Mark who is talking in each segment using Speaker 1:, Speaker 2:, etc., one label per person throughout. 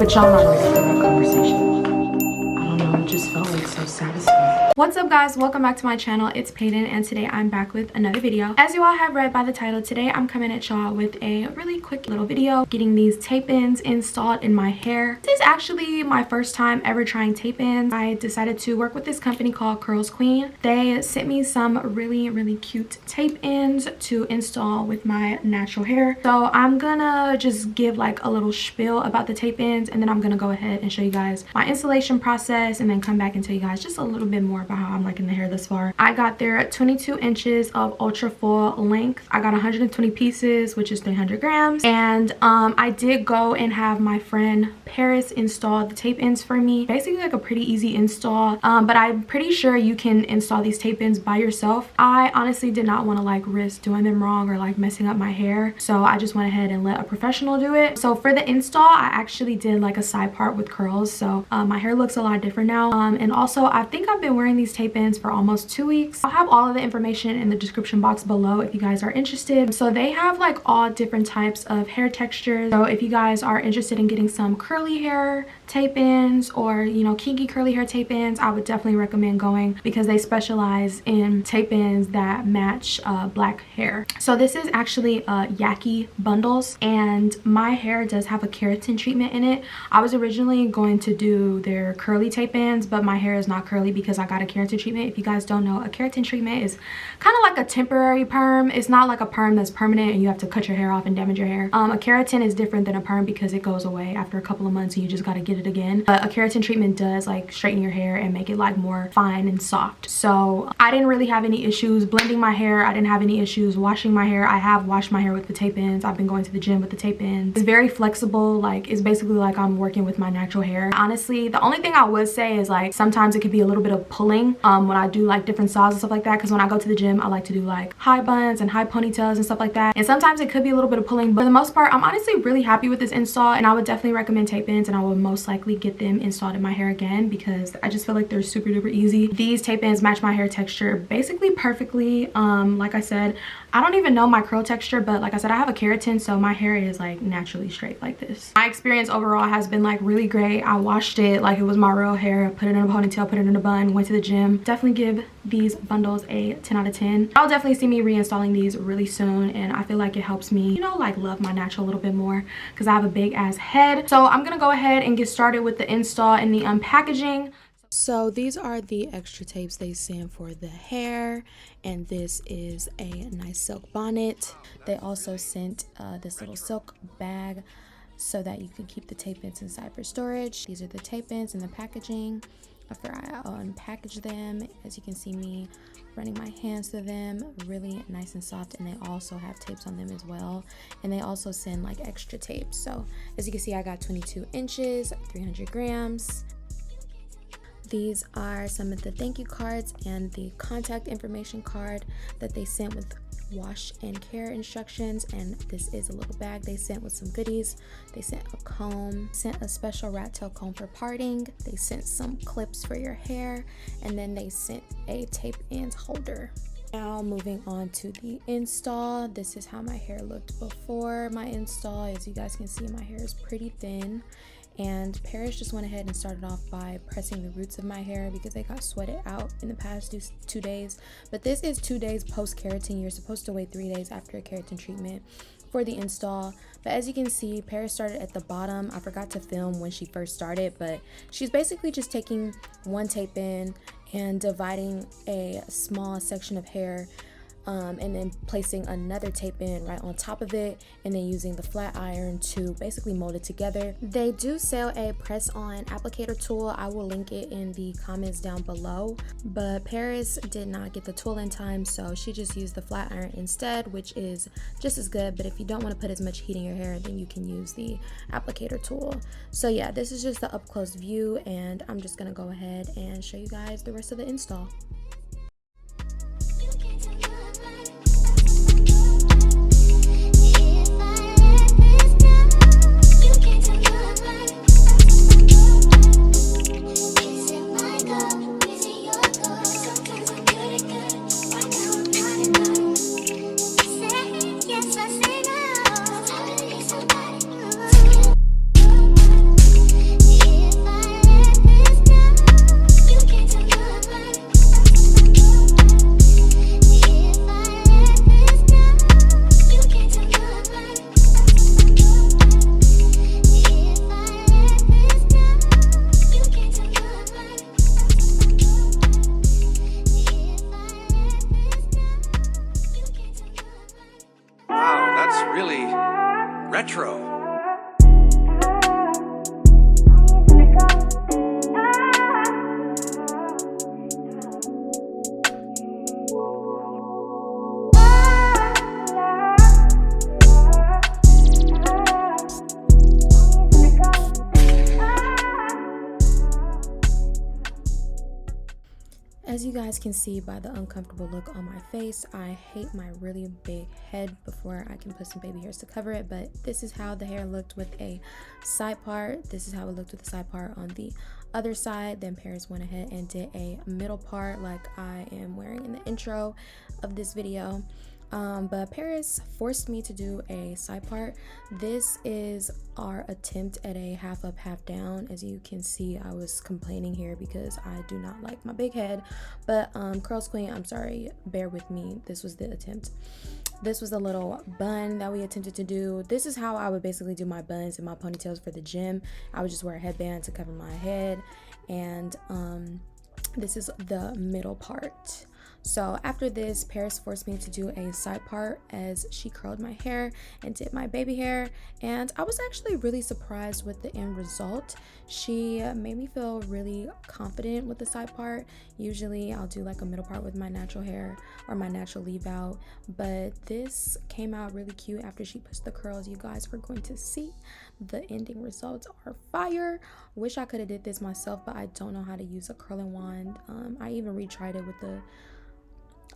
Speaker 1: But y'all not ready for that conversation. I don't know, it just felt like so satisfying. What's up guys, welcome back to my channel. It's Payton and today I'm back with another video. As you all have read by the title, today I'm coming at y'all with a really quick little video getting these tape-ins installed in my hair. This is actually my first time ever trying tape-ins. I decided to work with this company called Curlsqueen. They sent me some really cute tape-ins to install with my natural hair. So I'm gonna just give like a little spiel about the tape-ins, and then I'm gonna go ahead and show you guys my installation process and then come back and tell you guys just a little bit more about how I'm liking the hair thus far. I got there 22 inches of ultra full length. I got 120 pieces, which is 300 grams. And I did go and have my friend Paris install the tape-ins for me. Basically like a pretty easy install, but I'm pretty sure you can install these tape-ins by yourself. I honestly did not want to like risk doing them wrong or like messing up my hair, so I just went ahead and let a professional do it. So for the install, I actually did like a side part with curls, so my hair looks a lot different now. And also I think I've been wearing these tape-ins for almost 2 weeks. I'll have all of the information in the description box below if you guys are interested. So they have like all different types of hair textures, so if you guys are interested in getting some curly hair tape-ins or, you know, kinky curly hair tape-ins, I would definitely recommend going because they specialize in tape-ins that match black hair. So this is actually yaki bundles, and my hair does have a keratin treatment in it. I was originally going to do their curly tape-ins, but my hair is not curly because I got a keratin treatment. If you guys don't know, a keratin treatment is kind of like a temporary perm. It's not like a perm that's permanent and you have to cut your hair off and damage your hair. A keratin is different than a perm because it goes away after a couple of months and you just got to get it again. But a keratin treatment does like straighten your hair and make it like more fine and soft. So I didn't really have any issues blending my hair. I didn't have any issues washing my hair. I have washed my hair with the tape-ins. I've been going to the gym with the tape-ins. It's very flexible. Like, it's basically like I'm working with my natural hair. Honestly, the only thing I would say is like sometimes it could be a little bit of pulling when I do like different styles and stuff like that, because when I go to the gym I like to do like high buns and high ponytails and stuff like that, and sometimes it could be a little bit of pulling, but for the most part I'm honestly really happy with this install, and I would definitely recommend tape-ins, and I would most likely get them installed in my hair again because I just feel like they're super duper easy. These tape-ins match my hair texture basically perfectly. Like I said, I don't even know my curl texture, but like I said, I have a keratin, so my hair is like naturally straight like this. My experience overall has been like really great. I washed it like it was my real hair, put it in a ponytail, put it in a bun, went to the gym. Definitely give these bundles a 10 out of 10. I'll definitely see me reinstalling these really soon, and I feel like it helps me, you know, like love my natural a little bit more because I have a big ass head. So I'm gonna go ahead and get started with the install and the unpackaging. So these are the extra tapes they send for the hair, and this is a nice silk bonnet. They also sent this little silk bag so that you can keep the tape-ins inside for storage. These are the tape-ins and the packaging. After I unpackage them, as you can see me running my hands through them, really nice and soft, and they also have tapes on them as well, and they also send like extra tapes. So as you can see, I got 22 inches, 300 grams. These are some of the thank you cards and the contact information card that they sent with wash and care instructions, and this is a little bag they sent with some goodies. They sent a comb, sent a special rat tail comb for parting, they sent some clips for your hair, and then they sent a tape ends holder. Now moving on to the install. This is how my hair looked before my install. As you guys can see, my hair is pretty thin, and Paris just went ahead and started off by pressing the roots of my hair because they got sweated out in the past 2 days. But this is 2 days post keratin. You're supposed to wait 3 days after a keratin treatment for the install. But as you can see, Paris started at the bottom. I forgot to film when she first started, but she's basically just taking one tape in and dividing a small section of hair, and then placing another tape in right on top of it, and then using the flat iron to basically mold it together. They do sell a press on applicator tool. I will link it in the comments down below, but Paris did not get the tool in time, so she just used the flat iron instead, which is just as good. But if you don't want to put as much heat in your hair, then you can use the applicator tool. So yeah, this is just the up close view, and I'm just gonna go ahead and show you guys the rest of the install. As you guys can see by the uncomfortable look on my face, I hate my really big head before I can put some baby hairs to cover it, but this is how the hair looked with a side part. This is how it looked with the side part on the other side. Then Paris went ahead and did a middle part like I am wearing in the intro of this video. But Paris forced me to do a side part. This is our attempt at a half up, half down. As you can see, I was complaining here because I do not like my big head. But Curlsqueen, I'm sorry, bear with me. This was the attempt. This was a little bun that we attempted to do. This is how I would basically do my buns and my ponytails for the gym. I would just wear a headband to cover my head. And this is the middle part. So after this, Paris forced me to do a side part as she curled my hair and did my baby hair, and I was actually really surprised with the end result. She made me feel really confident with the side part. Usually I'll do like a middle part with my natural hair or my natural leave out, but this came out really cute after she puts the curls. You guys were going to see the ending results are fire. Wish I could have did this myself, but I don't know how to use a curling wand. I even retried it with a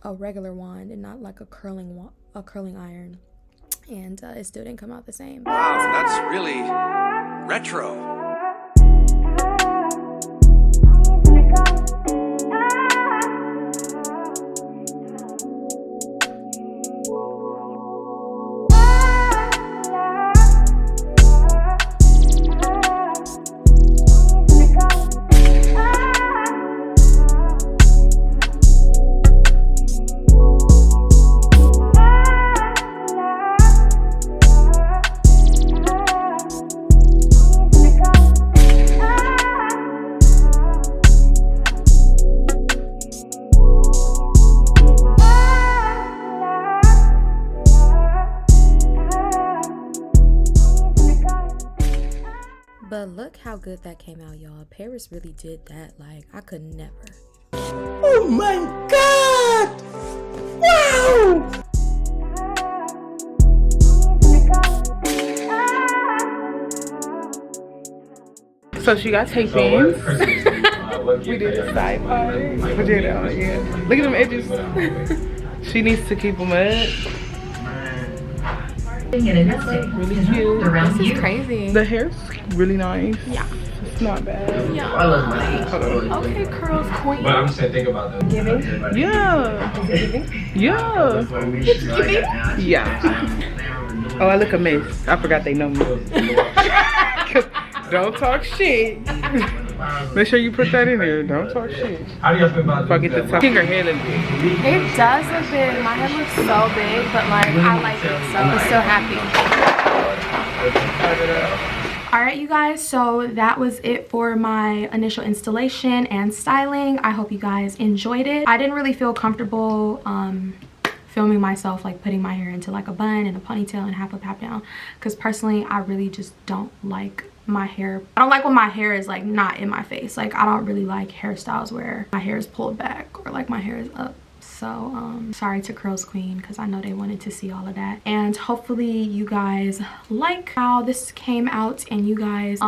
Speaker 1: regular wand and not like a curling iron, and it still didn't come out the same.
Speaker 2: Wow, that's really retro.
Speaker 1: But look how good that came out, y'all. Paris really did that. Like, I could never.
Speaker 3: Oh my god! Wow!
Speaker 4: So she got tape ins. We did the side part. We did it, yeah. Look at them edges. She needs to keep them up. Really cute.
Speaker 1: This is crazy.
Speaker 4: The hair's really nice.
Speaker 1: Yeah.
Speaker 4: It's not bad.
Speaker 1: Yeah.
Speaker 4: Hold on.
Speaker 1: Okay, Curlsqueen.
Speaker 5: But I'm just saying, think about that.
Speaker 1: Giving?
Speaker 4: Yeah.
Speaker 1: Is it giving?
Speaker 4: Yeah.
Speaker 1: It's giving?
Speaker 4: Yeah. Oh, I look a mess. I forgot they know me. Don't talk shit. Make sure you put that in there. Don't talk shit.
Speaker 5: How do y'all feel about
Speaker 4: Forget the top. Her head a little bit.
Speaker 1: It does look big. My head looks so big, but like I like it, so I'm still happy. Alright, you guys, so that was it for my initial installation and styling. I hope you guys enjoyed it. I didn't really feel comfortable filming myself like putting my hair into like a bun and a ponytail and half up, half down, because personally I really just don't like my hair. I don't like when my hair is like not in my face. Like I don't really like hairstyles where my hair is pulled back or like my hair is up. So sorry to Curlsqueen, because I know they wanted to see all of that. And hopefully you guys like how this came out, and you guys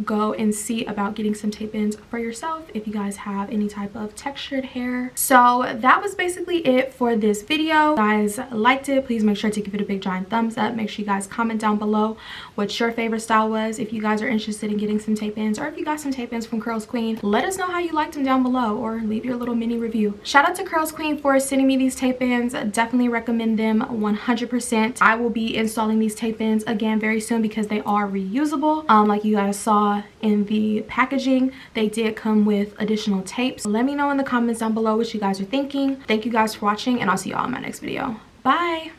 Speaker 1: go and see about getting some tape-ins for yourself if you guys have any type of textured hair. So that was basically it for this video. If you guys liked it, please make sure to give it a big giant thumbs up. Make sure you guys comment down below what your favorite style was. If you guys are interested in getting some tape-ins, or if you got some tape-ins from Curlsqueen, let us know how you liked them down below, or leave your little mini review. Shout out to Curlsqueen for sending me these tape-ins. Definitely recommend them 100%. I will be installing these tape-ins again very soon because they are reusable. Like you guys saw in the packaging, they did come with additional tapes. Let me know in the comments down below what you guys are thinking. Thank you guys for watching, and I'll see y'all in my next video. Bye.